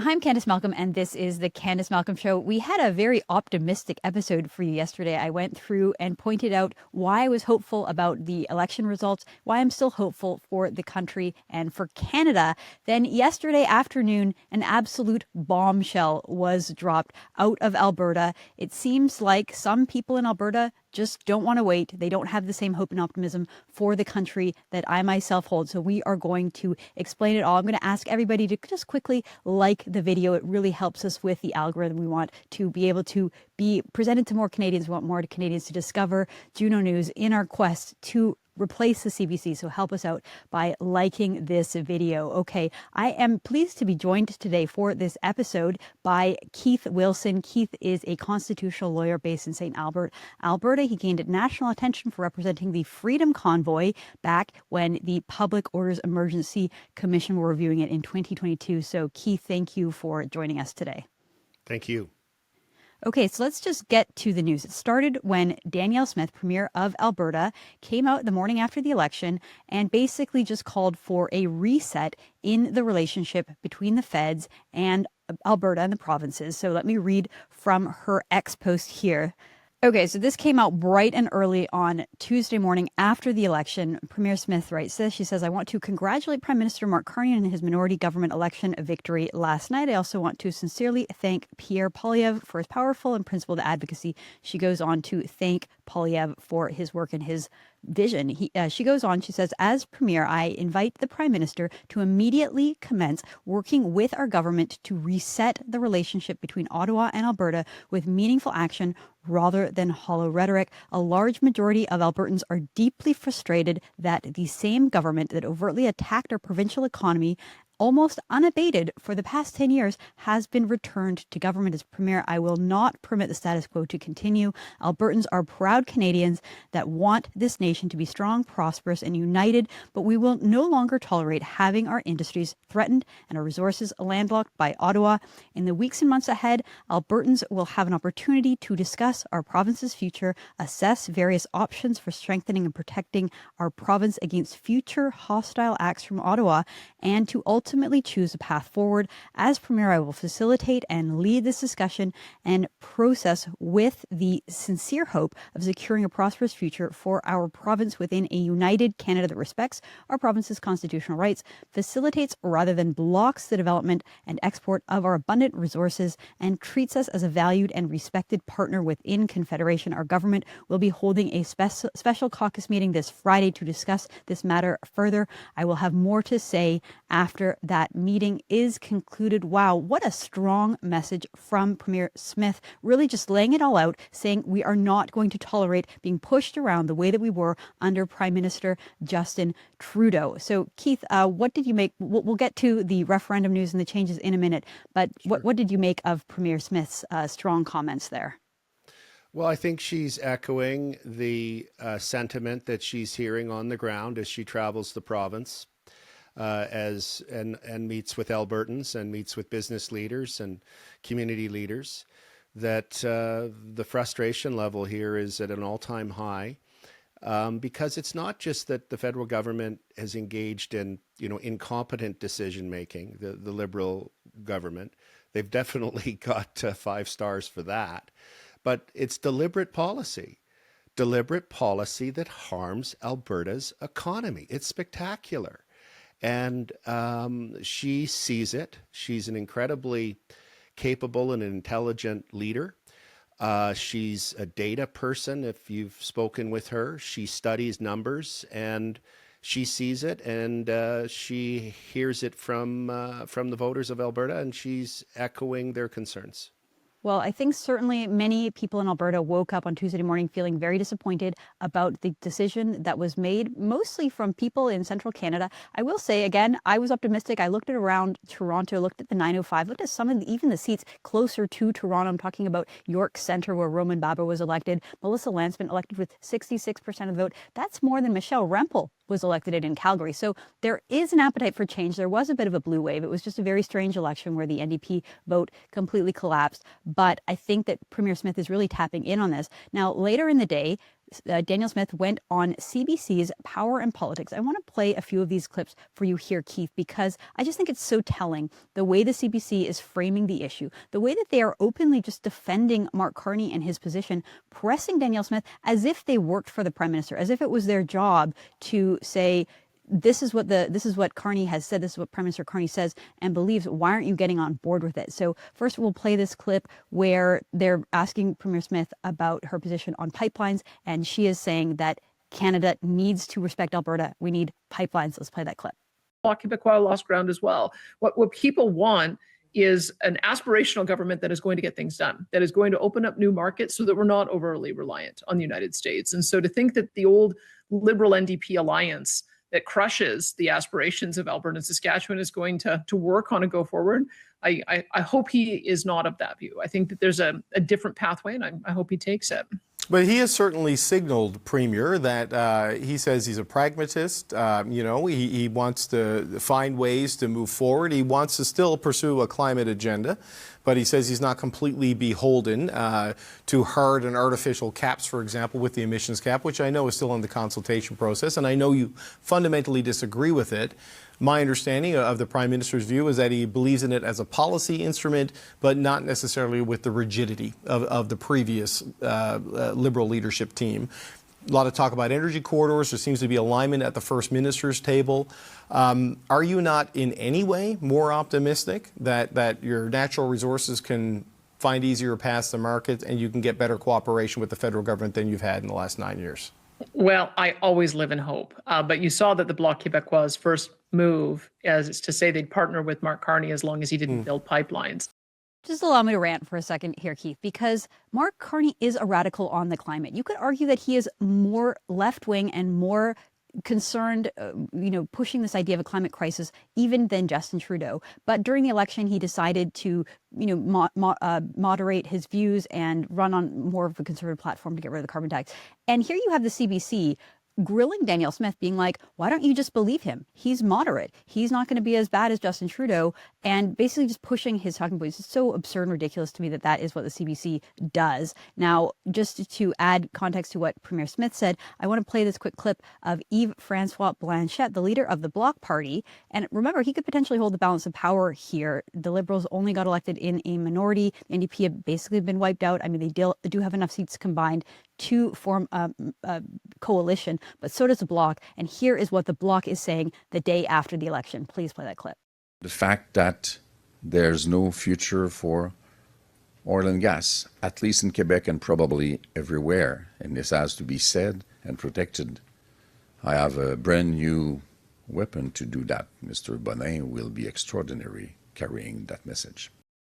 Hi, I'm Candice Malcolm, and this is the Candice Malcolm Show. We had a very optimistic episode for you yesterday. I went through and pointed out why I was hopeful about the election results, why I'm still hopeful for the country and for Canada. Then yesterday afternoon, an absolute bombshell was dropped out of Alberta. It seems like some people in Alberta just don't want to wait. They don't have the same hope and optimism for the country that I myself hold. So we are going to explain it all. I'm going to ask everybody to just quickly like the video. It really helps us with the algorithm. We want to be able to be presented to more Canadians. We want more Canadians to discover Juno News in our quest to replace the CBC. So help us out by liking this video. Okay, I am pleased to be joined today for this episode by Keith Wilson. Keith is a constitutional lawyer based in St. Albert, Alberta. He gained national attention for representing the Freedom Convoy back when the Public Orders Emergency Commission were reviewing it in 2022. So Keith, thank you for joining us today. Thank you. Okay, so let's just get to the news. It started when Danielle Smith, Premier of Alberta, came out the morning after the election and basically just called for a reset in the relationship between the feds and Alberta and the provinces. So let me read from her X post here. Okay, so this came out bright and early on Tuesday morning after the election. Premier Smith writes this. She says, I want to congratulate Prime Minister Mark Carney on his minority government election victory last night. I also want to sincerely thank Pierre Poilievre for his powerful and principled advocacy. She goes on to thank Poilievre for his work and his vision. She goes on, she says, as Premier, I invite the Prime Minister to immediately commence working with our government to reset the relationship between Ottawa and Alberta with meaningful action rather than hollow rhetoric. A large majority of Albertans are deeply frustrated that the same government that overtly attacked our provincial economy almost unabated for the past 10 years has been returned to government. As Premier, I will not permit the status quo to continue. Albertans are proud Canadians that want this nation to be strong, prosperous, and united, but we will no longer tolerate having our industries threatened and our resources landlocked by Ottawa. In the weeks and months ahead, Albertans will have an opportunity to discuss our province's future, assess various options for strengthening and protecting our province against future hostile acts from Ottawa, and to ultimately choose a path forward. As Premier, I will facilitate and lead this discussion and process with the sincere hope of securing a prosperous future for our province within a united Canada that respects our province's constitutional rights, facilitates rather than blocks the development and export of our abundant resources, and treats us as a valued and respected partner within Confederation. Our government will be holding a special caucus meeting this Friday to discuss this matter further. I will have more to say after that meeting is concluded. Wow, what a strong message from Premier Smith, really just laying it all out, saying we are not going to tolerate being pushed around the way that we were under Prime Minister Justin Trudeau. So Keith, what did you make? We'll get to the referendum news and the changes in a minute, but Sure. what did you make of Premier Smith's strong comments there? Well, I think she's echoing the sentiment that she's hearing on the ground as she travels the province. And meets with Albertans and meets with business leaders and community leaders, that the frustration level here is at an all-time high, because it's not just that the federal government has engaged in incompetent decision making. The Liberal government, they've definitely got 5 stars for that, but it's deliberate policy that harms Alberta's economy. It's spectacular. And she sees it. She's an incredibly capable and intelligent leader. She's a data person. If you've spoken with her, she studies numbers and she sees it, and she hears it from the voters of Alberta, and she's echoing their concerns. Well, I think certainly many people in Alberta woke up on Tuesday morning feeling very disappointed about the decision that was made, mostly from people in central Canada. I will say, again, I was optimistic. I looked at around Toronto, looked at the 905, looked at some of even the seats closer to Toronto. I'm talking about York Centre, where Roman Baba was elected. Melissa Lansman elected with 66% of the vote. That's more than Michelle Rempel was elected in Calgary. So there is an appetite for change. There was a bit of a blue wave. It was just a very strange election where the NDP vote completely collapsed. But I think that Premier Smith is really tapping in on this. Now, later in the day, Danielle Smith went on CBC's Power and Politics. I want to play a few of these clips for you here, Keith, because I just think it's so telling the way the CBC is framing the issue, the way that they are openly just defending Mark Carney and his position, pressing Danielle Smith as if they worked for the Prime Minister, as if it was their job to say, this is what Carney has said, this is what Prime Minister Carney says and believes. Why aren't you getting on board with it? So first we'll play this clip where they're asking Premier Smith about her position on pipelines, and she is saying that Canada needs to respect Alberta. We need pipelines. Let's play that clip. Bloc Québécois lost ground as well. What people want is an aspirational government that is going to get things done, that is going to open up new markets so that we're not overly reliant on the United States. And so to think that the old Liberal NDP alliance that crushes the aspirations of Alberta and Saskatchewan is going to work on a go forward, I hope he is not of that view. I think that there's a different pathway, and I hope he takes it. But he has certainly signaled, Premier, that he says he's a pragmatist. He wants to find ways to move forward. He wants to still pursue a climate agenda, but he says he's not completely beholden to hard and artificial caps, for example, with the emissions cap, which I know is still in the consultation process, and I know you fundamentally disagree with it. My understanding of the Prime Minister's view is that he believes in it as a policy instrument, but not necessarily with the rigidity of the previous Liberal leadership team. A lot of talk about energy corridors. There seems to be alignment at the First Minister's table. Are you not in any way more optimistic that your natural resources can find easier paths to market and you can get better cooperation with the federal government than you've had in the last 9 years? Well, I always live in hope. But you saw that the Bloc Québécois' first move is to say they'd partner with Mark Carney as long as he didn't build pipelines. Just allow me to rant for a second here, Keith, because Mark Carney is a radical on the climate. You could argue that he is more left-wing and more concerned, pushing this idea of a climate crisis even than Justin Trudeau. But during the election, he decided to, moderate his views and run on more of a conservative platform to get rid of the carbon tax. And here you have the CBC grilling Danielle Smith, being like, why don't you just believe him? He's moderate. He's not going to be as bad as Justin Trudeau, and basically just pushing his talking points. It's so absurd and ridiculous to me that that is what the CBC does. Now, just to add context to what Premier Smith said, I want to play this quick clip of Yves-Francois Blanchet, the leader of the Bloc Party. And remember, he could potentially hold the balance of power here. The Liberals only got elected in a minority. The NDP have basically been wiped out. I mean, they do have enough seats combined to form a coalition, but so does the Bloc. And here is what the Bloc is saying the day after the election. Please play that clip. The fact that there's no future for oil and gas, at least in Quebec and probably everywhere, and this has to be said and protected. I have a brand new weapon to do that. Mr. Bonin will be extraordinary carrying that message.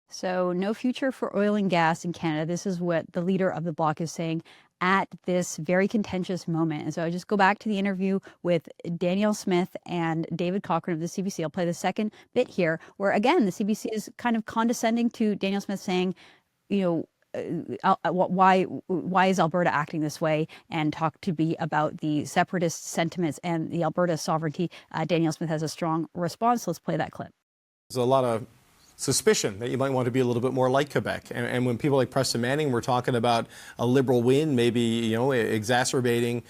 So no future for oil and gas in Canada. This is what the leader of the Bloc is saying at this very contentious moment. And so I just go back to the interview with Danielle Smith and David Cochrane of the CBC. I'll play the second bit here, where again, the CBC is kind of condescending to Danielle Smith, saying, why is Alberta acting this way, and talk to me about the separatist sentiments and the Alberta sovereignty. Danielle Smith has a strong response. Let's play that clip. There's a lot of suspicion that you might want to be a little bit more like Quebec. And when people like Preston Manning were talking about a Liberal win, maybe, exacerbating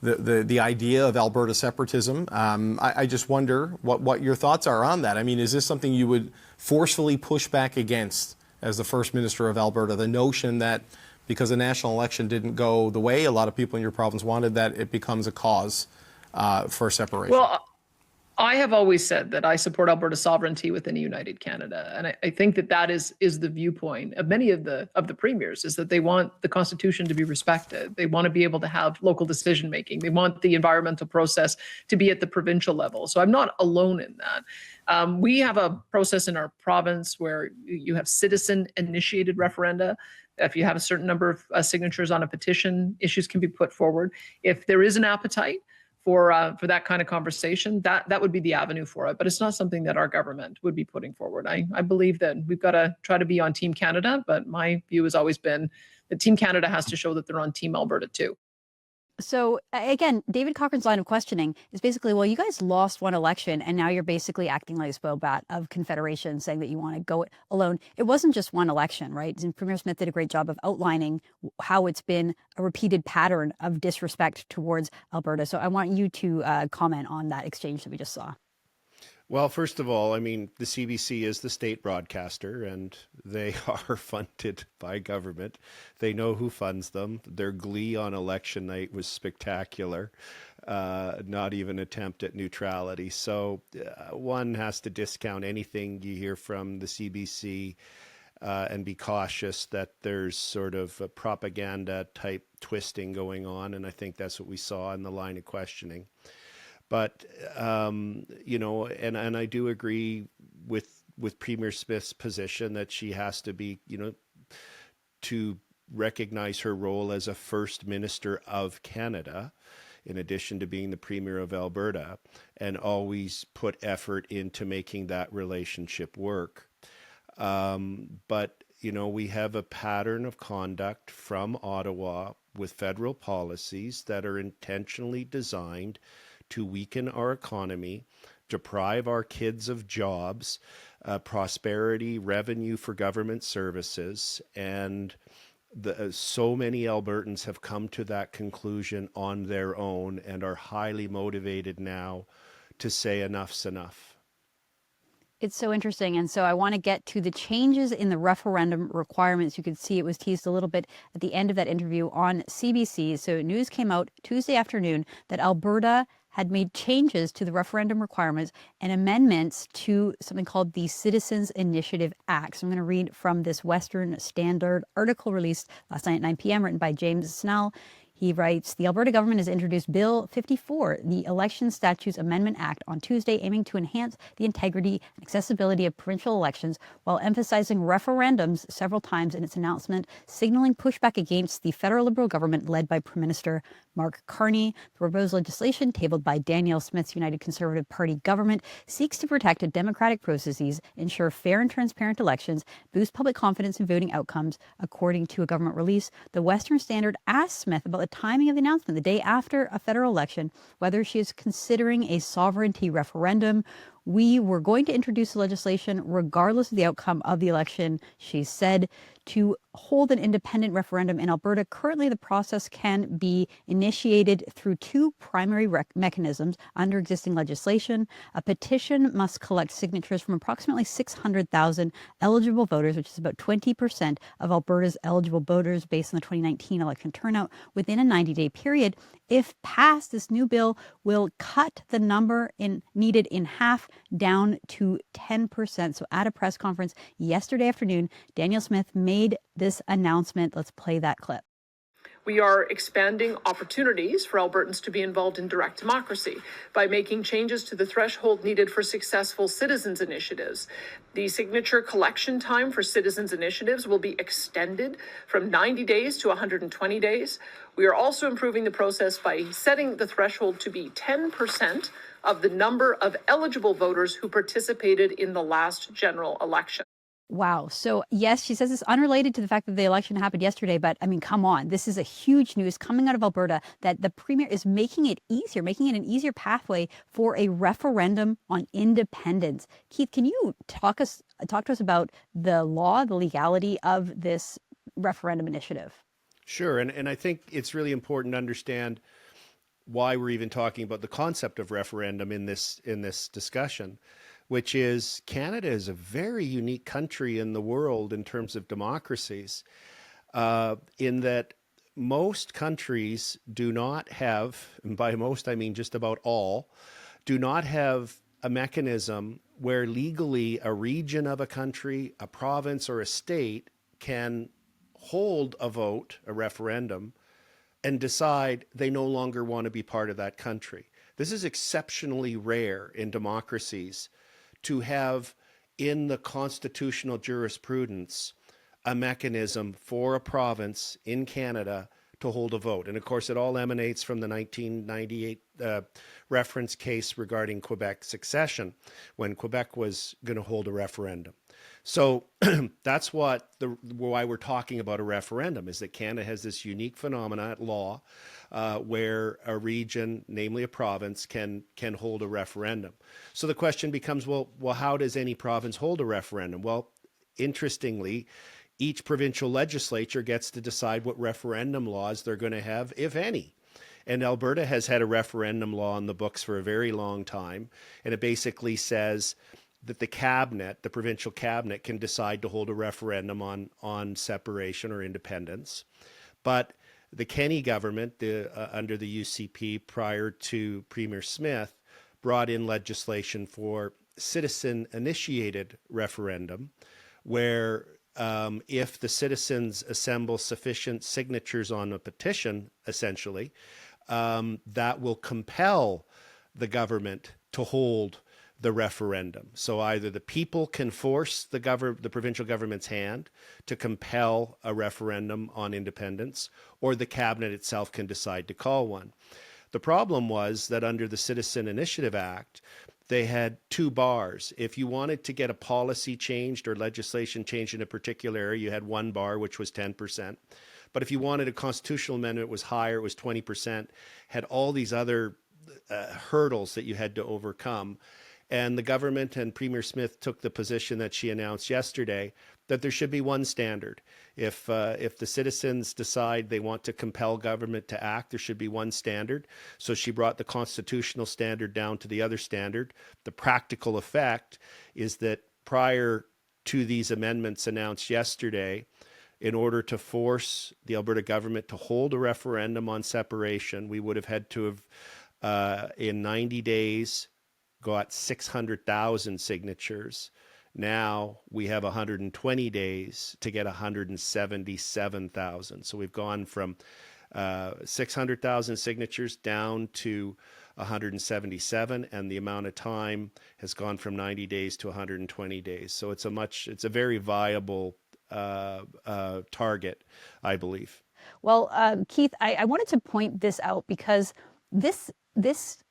the idea of Alberta separatism, I just wonder what your thoughts are on that. I mean, is this something you would forcefully push back against as the First Minister of Alberta, the notion that because the national election didn't go the way a lot of people in your province wanted, that it becomes a cause for separation? Well, I have always said that I support Alberta sovereignty within a united Canada, and I think that is the viewpoint of many of the premiers, is that they want the Constitution to be respected. They want to be able to have local decision making. They want the environmental process to be at the provincial level. So I'm not alone in that. We have a process in our province where you have citizen-initiated referenda. If you have a certain number of signatures on a petition, issues can be put forward. If there is an appetite for that kind of conversation, that would be the avenue for it. But it's not something that our government would be putting forward. I believe that we've got to try to be on Team Canada, but my view has always been that Team Canada has to show that they're on Team Alberta too. So again, David Cochran's line of questioning is basically, well, you guys lost one election and now you're basically acting like a spoiled brat of Confederation, saying that you want to go it alone. It wasn't just one election, right? And Premier Smith did a great job of outlining how it's been a repeated pattern of disrespect towards Alberta. So I want you to comment on that exchange that we just saw. Well, first of all, I mean, the CBC is the state broadcaster and they are funded by government. They know who funds them. Their glee on election night was spectacular, not even attempt at neutrality. So one has to discount anything you hear from the CBC and be cautious that there's sort of a propaganda type twisting going on. And I think that's what we saw in the line of questioning. But, you know, and I do agree with Premier Smith's position that she has to be, you know, to recognize her role as a First Minister of Canada, in addition to being the Premier of Alberta, and always put effort into making that relationship work. But, you know, we have a pattern of conduct from Ottawa with federal policies that are intentionally designed to weaken our economy, deprive our kids of jobs, prosperity, revenue for government services, and so many Albertans have come to that conclusion on their own and are highly motivated now to say enough's enough. It's so interesting. And so I want to get to the changes in the referendum requirements. You could see it was teased a little bit at the end of that interview on CBC. So news came out Tuesday afternoon that Alberta had made changes to the referendum requirements and amendments to something called the Citizens Initiative Act. So I'm going to read from this Western Standard article released last night at 9 p.m., written by James Snell. He writes, the Alberta government has introduced Bill 54, the Election Statutes Amendment Act, on Tuesday, aiming to enhance the integrity and accessibility of provincial elections while emphasizing referendums several times in its announcement, signaling pushback against the federal Liberal government led by Prime Minister Mark Carney. The proposed legislation, tabled by Danielle Smith's United Conservative Party government, seeks to protect democratic processes, ensure fair and transparent elections, boost public confidence in voting outcomes. According to a government release, the Western Standard asked Smith about the timing of the announcement the day after a federal election, whether she is considering a sovereignty referendum. We were going to introduce the legislation regardless of the outcome of the election, she said. To hold an independent referendum in Alberta, currently the process can be initiated through two primary mechanisms under existing legislation. A petition must collect signatures from approximately 600,000 eligible voters, which is about 20% of Alberta's eligible voters based on the 2019 election turnout, within a 90-day period. If passed, this new bill will cut the number needed in half, down to 10%. So at a press conference yesterday afternoon, Danielle Smith made this announcement. Let's play that clip. We are expanding opportunities for Albertans to be involved in direct democracy by making changes to the threshold needed for successful citizens' initiatives. The signature collection time for citizens' initiatives will be extended from 90 days to 120 days. We are also improving the process by setting the threshold to be 10% of the number of eligible voters who participated in the last general election. Wow. So yes, she says it's unrelated to the fact that the election happened yesterday, but I mean, come on, this is a huge news coming out of Alberta that the Premier is making it easier, making it an easier pathway for a referendum on independence. Keith, can you talk to us about the law, the legality of this referendum initiative? Sure. And I think it's really important to understand why we're even talking about the concept of referendum in this discussion, which is Canada is a very unique country in the world in terms of democracies, in that most countries do not have, and by most I mean just about all, do not have a mechanism where legally a region of a country, a province, or a state can hold a vote, a referendum, and decide they no longer want to be part of that country. This is exceptionally rare in democracies, to have in the constitutional jurisprudence a mechanism for a province in Canada to hold a vote. And of course, it all emanates from the 1998 reference case regarding Quebec succession, when Quebec was going to hold a referendum. So that's why we're talking about a referendum, is that Canada has this unique phenomena at law where a region, namely a province, can hold a referendum. So the question becomes, well, how does any province hold a referendum? Well, interestingly, each provincial legislature gets to decide what referendum laws they're going to have, if any. And Alberta has had a referendum law in the books for a very long time, and it basically says that the cabinet, the provincial cabinet, can decide to hold a referendum on separation or independence. But the Kenney government, under the UCP prior to Premier Smith, brought in legislation for citizen-initiated referendum, where if the citizens assemble sufficient signatures on a petition, essentially, that will compel the government to hold the referendum. So either the people can force the provincial government's hand to compel a referendum on independence, or the cabinet itself can decide to call one. The problem was that under the Citizen Initiative Act, they had two bars. If you wanted to get a policy changed or legislation changed in a particular area, you had one bar, which was 10%. But if you wanted a constitutional amendment, it was higher, it was 20%, had all these other hurdles that you had to overcome. And the government and Premier Smith took the position that she announced yesterday, that there should be one standard. If the citizens decide they want to compel government to act, there should be one standard. So she brought the constitutional standard down to the other standard. The practical effect is that prior to these amendments announced yesterday, in order to force the Alberta government to hold a referendum on separation, we would have had to have, in 90 days, got 600,000 signatures. Now we have 120 days to get 177,000. So we've gone from 600,000 signatures down to 177, and the amount of time has gone from 90 days to 120 days. So it's a very viable target, I believe. Well, Keith, I wanted to point this out because this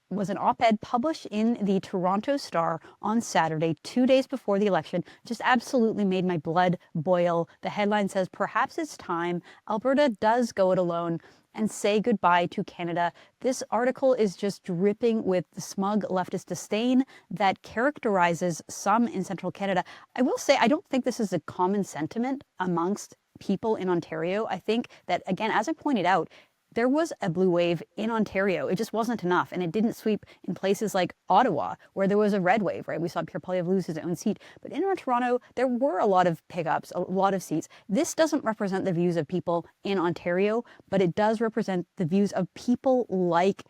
was an op-ed published in the Toronto Star on Saturday, 2 days before the election. Just absolutely made my blood boil. The headline says, "Perhaps it's time Alberta does go it alone and say goodbye to Canada." This article is just dripping with the smug leftist disdain that characterizes some in central Canada. I will say, I don't think this is a common sentiment amongst people in Ontario. I think that, again, as I pointed out, there was a blue wave in Ontario. It just wasn't enough. And it didn't sweep in places like Ottawa, where there was a red wave, right? We saw Pierre Poilievre lose his own seat. But in Toronto, there were a lot of pickups, a lot of seats. This doesn't represent the views of people in Ontario, but it does represent the views of people like,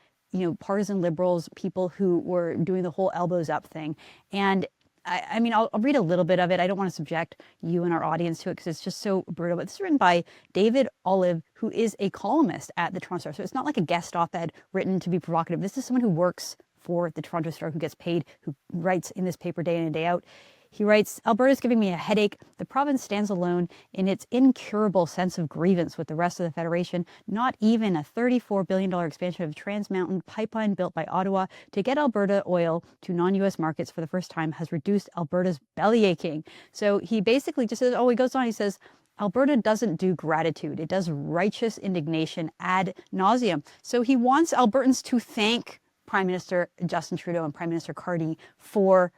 partisan liberals, people who were doing the whole elbows up thing. And I mean, I'll read a little bit of it. I don't want to subject you and our audience to it because it's just so brutal. But this is written by David Olive, who is a columnist at the Toronto Star. So it's not like a guest op-ed written to be provocative. This is someone who works for the Toronto Star, who gets paid, who writes in this paper day in and day out. He writes, "Alberta's giving me a headache. The province stands alone in its incurable sense of grievance with the rest of the Federation. Not even a $34 billion expansion of Trans Mountain pipeline built by Ottawa to get Alberta oil to non-U.S. markets for the first time has reduced Alberta's belly aching." So he basically just says, he goes on, he says, Alberta doesn't do gratitude. It does righteous indignation ad nauseum. So he wants Albertans to thank Prime Minister Justin Trudeau and Prime Minister Carney for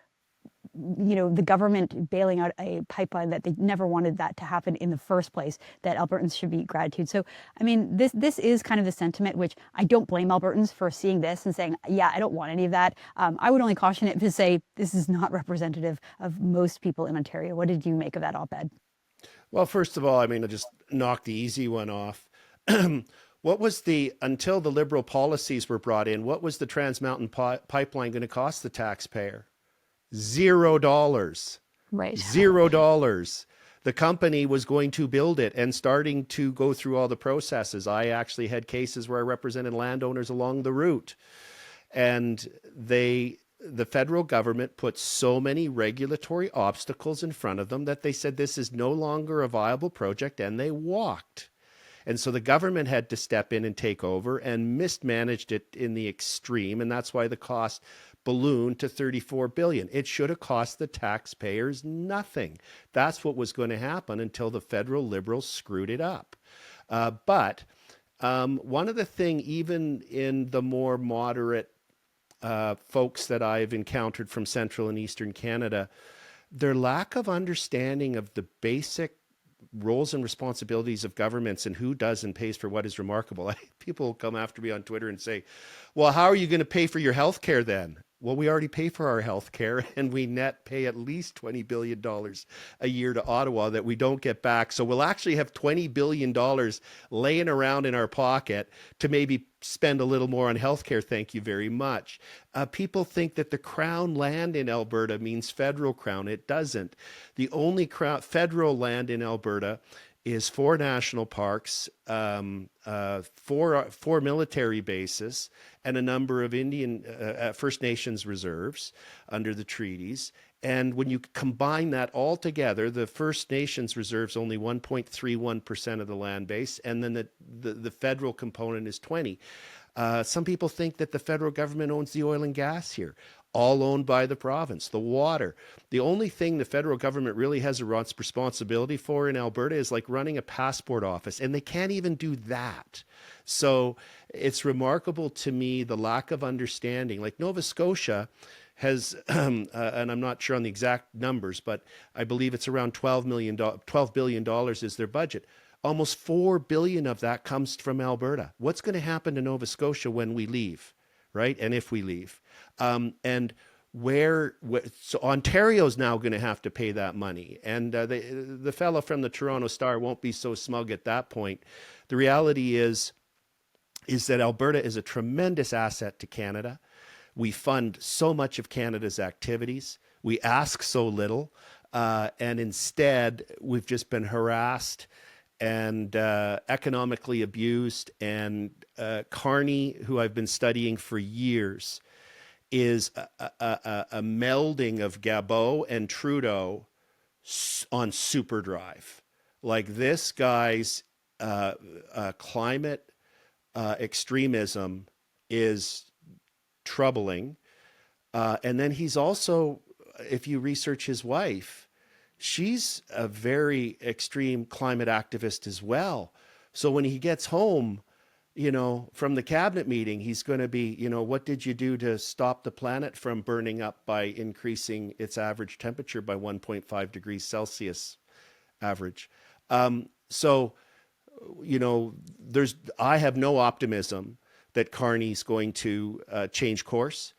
the government bailing out a pipeline that they never wanted that to happen in the first place, that Albertans should be gratitude. So, I mean, this is kind of the sentiment, which I don't blame Albertans for seeing this and saying, yeah, I don't want any of that. I would only caution it to say this is not representative of most people in Ontario. What did you make of that op-ed? Well, first of all, I mean, I'll just knock the easy one off. What was until the Liberal policies were brought in, what was the Trans Mountain pipeline going to cost the taxpayer? $0. Right. $0. The company was going to build it and starting to go through all the processes. I actually had cases where I represented landowners along the route. And the federal government put so many regulatory obstacles in front of them that they said this is no longer a viable project, and they walked. And so the government had to step in and take over and mismanaged it in the extreme. And that's why the cost ballooned to $34 billion. It should have cost the taxpayers nothing. That's what was going to happen until the federal Liberals screwed it up. But one of the things, even in the more moderate folks that I've encountered from Central and Eastern Canada, their lack of understanding of the basic roles and responsibilities of governments and who does and pays for what is remarkable. People come after me on Twitter and say, well, how are you going to pay for your health care then? Well, we already pay for our health care, and we net pay at least $20 billion a year to Ottawa that we don't get back. So we'll actually have $20 billion laying around in our pocket to maybe spend a little more on health care. Thank you very much. People think that the Crown land in Alberta means federal Crown. It doesn't. The only federal land in Alberta is 4 national parks, 4 military bases, and a number of Indian First Nations reserves under the treaties. And when you combine that all together, the First Nations reserves only 1.31% of the land base, and then the federal component is 20. Some people think that the federal government owns the oil and gas here, all owned by the province. The water. The only thing the federal government really has a responsibility for in Alberta is like running a passport office, and they can't even do that. So it's remarkable to me the lack of understanding. Like Nova Scotia has, and I'm not sure on the exact numbers, but I believe it's around $12 billion is their budget. Almost $4 billion of that comes from Alberta. What's going to happen to Nova Scotia when we leave, right? And if we leave? And so Ontario's now going to have to pay that money. And the fellow from the Toronto Star won't be so smug at that point. The reality is that Alberta is a tremendous asset to Canada. We fund so much of Canada's activities. We ask so little. And instead, we've just been harassed and economically abused. And Carney, who I've been studying for years, is a melding of Gabot and Trudeau on superdrive. Like this guy's climate extremism is troubling. And then he's also, if you research his wife, she's a very extreme climate activist as well. So when he gets home, from the cabinet meeting, he's going to be, what did you do to stop the planet from burning up by increasing its average temperature by 1.5 degrees Celsius average? So, I have no optimism that Carney's going to change course.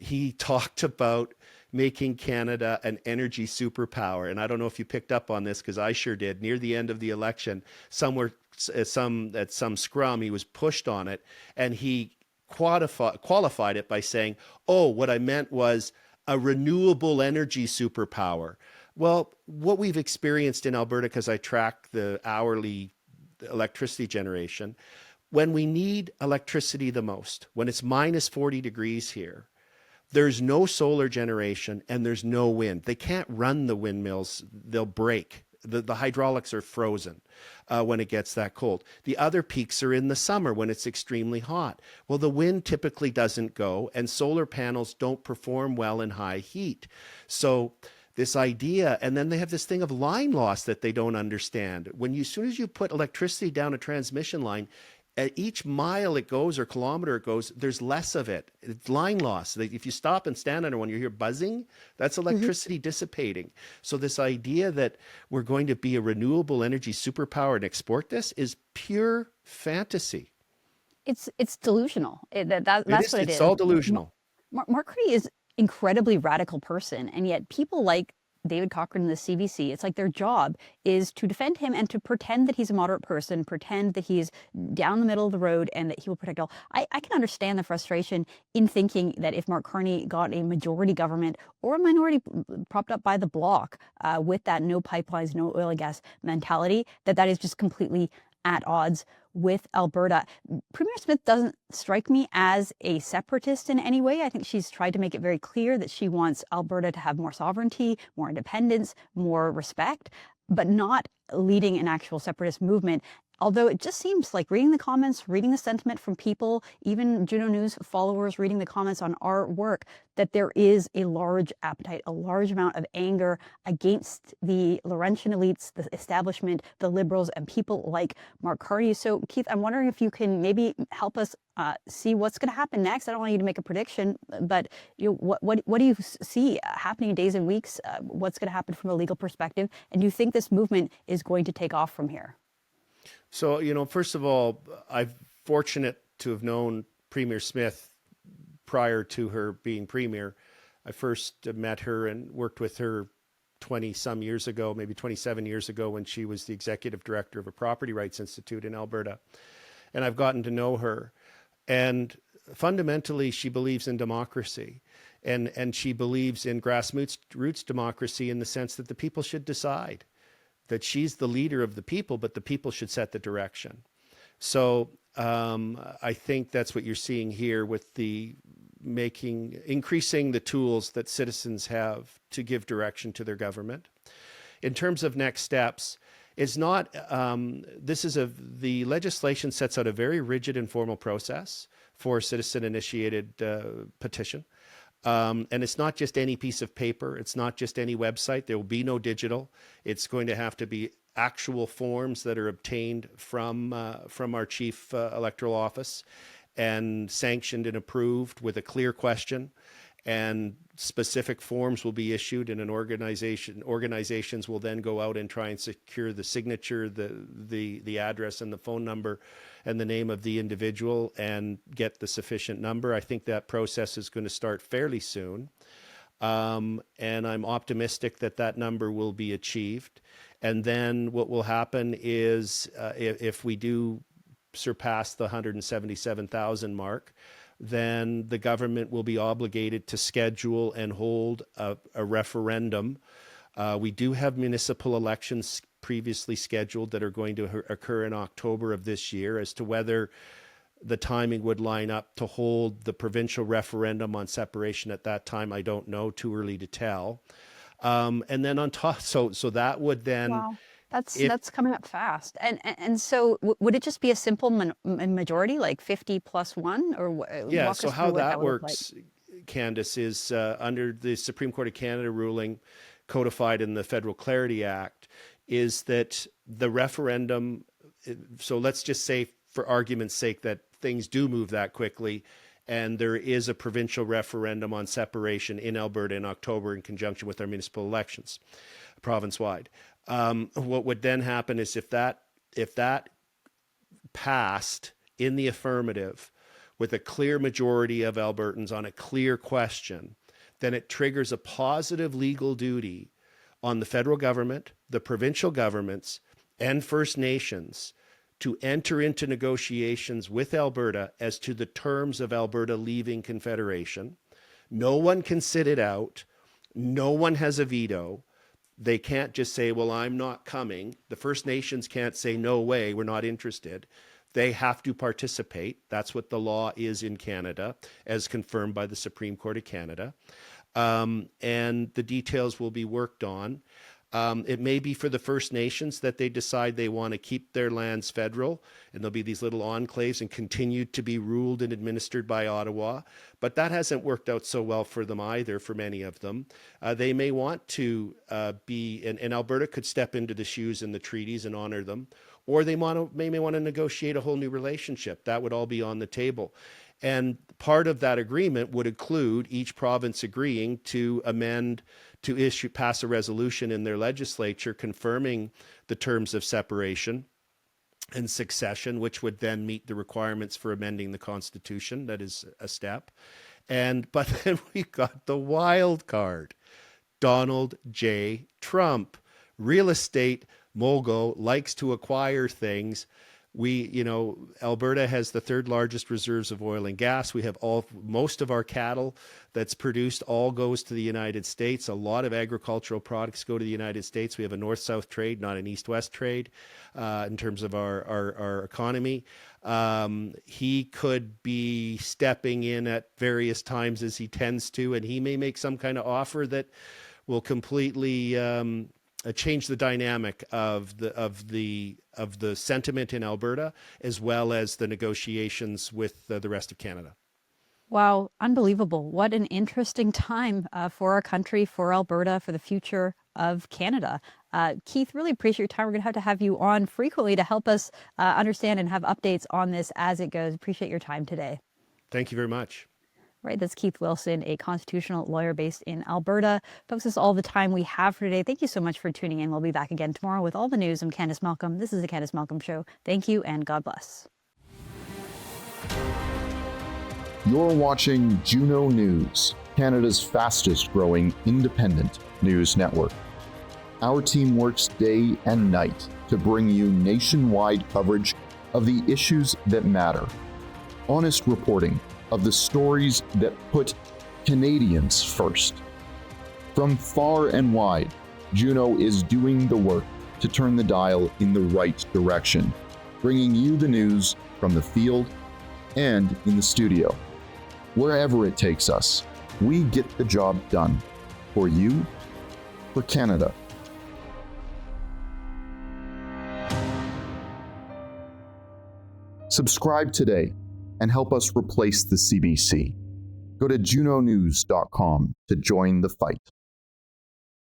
He talked about making Canada an energy superpower. And I don't know if you picked up on this, because I sure did. Near the end of the election, at some scrum, he was pushed on it, and he qualified it by saying, oh, what I meant was a renewable energy superpower. Well, what we've experienced in Alberta, because I track the hourly electricity generation, when we need electricity the most, when it's minus 40 degrees here, there's no solar generation and there's no wind. They can't run the windmills. They'll break. The hydraulics are frozen when it gets that cold. The other peaks are in the summer when it's extremely hot. Well, the wind typically doesn't go, and solar panels don't perform well in high heat. So this idea, and then they have this thing of line loss that they don't understand. As soon as you put electricity down a transmission line, at each mile it goes or kilometer it goes, there's less of it. It's line loss. If you stop and stand under one, you hear buzzing. That's electricity dissipating. So this idea that we're going to be a renewable energy superpower and export this is pure fantasy. It's delusional. That's what it is. It's all delusional. Mark Carney is incredibly radical person, and yet people like David Cochrane and the CBC, it's like their job is to defend him and to pretend that he's a moderate person, pretend that he's down the middle of the road and that he will protect all. I can understand the frustration in thinking that if Mark Carney got a majority government or a minority propped up by the bloc with that no pipelines, no oil and gas mentality, that is just completely at odds with Alberta. Premier Smith doesn't strike me as a separatist in any way. I think she's tried to make it very clear that she wants Alberta to have more sovereignty, more independence, more respect, but not leading an actual separatist movement. although it just seems like reading the comments, reading the sentiment from people, even Juno News followers reading the comments on our work, that there is a large appetite, a large amount of anger against the Laurentian elites, the establishment, the Liberals, and people like Mark Carney. So, Keith, I'm wondering if you can maybe help us see what's going to happen next. I don't want you to make a prediction, but what do you see happening in days and weeks? What's going to happen from a legal perspective? And do you think this movement is going to take off from here? So, first of all, I'm fortunate to have known Premier Smith prior to her being Premier. I first met her and worked with her 20-some years ago, maybe 27 years ago, when she was the executive director of a property rights institute in Alberta. And I've gotten to know her. And fundamentally, she believes in democracy. And she believes in grassroots democracy in the sense that the people should decide, that she's the leader of the people, but the people should set the direction. So I think that's what you're seeing here with the increasing the tools that citizens have to give direction to their government. In terms of next steps, it's not, the legislation sets out a very rigid and formal process for citizen-initiated petition. And it's not just any piece of paper. It's not just any website. There will be no digital. It's going to have to be actual forms that are obtained from our chief electoral office and sanctioned and approved with a clear question. And specific forms will be issued, and organizations will then go out and try and secure the signature, the address and the phone number and the name of the individual and get the sufficient number. I think that process is going to start fairly soon. And I'm optimistic that that number will be achieved. And then what will happen is if we do surpass the 177,000 mark, then the government will be obligated to schedule and hold a referendum. We do have municipal elections previously scheduled that are going to occur in October of this year. As to whether the timing would line up to hold the provincial referendum on separation at that time, I don't know. Too early to tell. And then on top, so that would then... Wow. That's coming up fast. And so would it just be a simple majority, like 50+1? Or yeah, so how that works, Candice, is under the Supreme Court of Canada ruling codified in the Federal Clarity Act, is that the referendum, so let's just say for argument's sake that things do move that quickly, and there is a provincial referendum on separation in Alberta in October in conjunction with our municipal elections, province-wide. What would then happen is if that passed in the affirmative with a clear majority of Albertans on a clear question, then it triggers a positive legal duty on the federal government, the provincial governments, and First Nations to enter into negotiations with Alberta as to the terms of Alberta leaving Confederation. No one can sit it out. No one has a veto. They can't just say, well, I'm not coming. The First Nations can't say, no way, we're not interested. They have to participate. That's what the law is in Canada, as confirmed by the Supreme Court of Canada. And the details will be worked on. It may be for the First Nations that they decide they want to keep their lands federal, and there'll be these little enclaves and continue to be ruled and administered by Ottawa. But that hasn't worked out so well for them either, for many of them. They may want to and Alberta could step into the shoes in the treaties and honor them, or they may want to negotiate a whole new relationship. That would all be on the table. And part of that agreement would include each province agreeing to pass a resolution in their legislature confirming the terms of separation and succession, which would then meet the requirements for amending the Constitution. That is a step. But then we got the wild card. Donald J. Trump, real estate mogul, likes to acquire things. Alberta has the third largest reserves of oil and gas. We have most of our cattle that's produced all goes to the United States. A lot of agricultural products go to the United States. We have a north-south trade, not an east-west trade, in terms of our economy. He could be stepping in at various times as he tends to, and he may make some kind of offer that will completely change the dynamic of the sentiment in Alberta, as well as the negotiations with the rest of Canada. Wow, unbelievable. What an interesting time for our country, for Alberta, for the future of Canada. Keith, really appreciate your time. We're going to have you on frequently to help us understand and have updates on this as it goes. Appreciate your time today. Thank you very much. Right, that's Keith Wilson, a constitutional lawyer based in Alberta. Folks, this is all the time we have for today. Thank you so much for tuning in. We'll be back again tomorrow with all the news. I'm Candice Malcolm. This is the Candice Malcolm Show. Thank you and God bless. You're watching Juno News, Canada's fastest growing independent news network. Our team works day and night to bring you nationwide coverage of the issues that matter. Honest reporting of the stories that put Canadians first. From far and wide, Juno is doing the work to turn the dial in the right direction, bringing you the news from the field and in the studio. Wherever it takes us, we get the job done. For you, for Canada. Subscribe today and help us replace the CBC. Go to junonews.com to join the fight.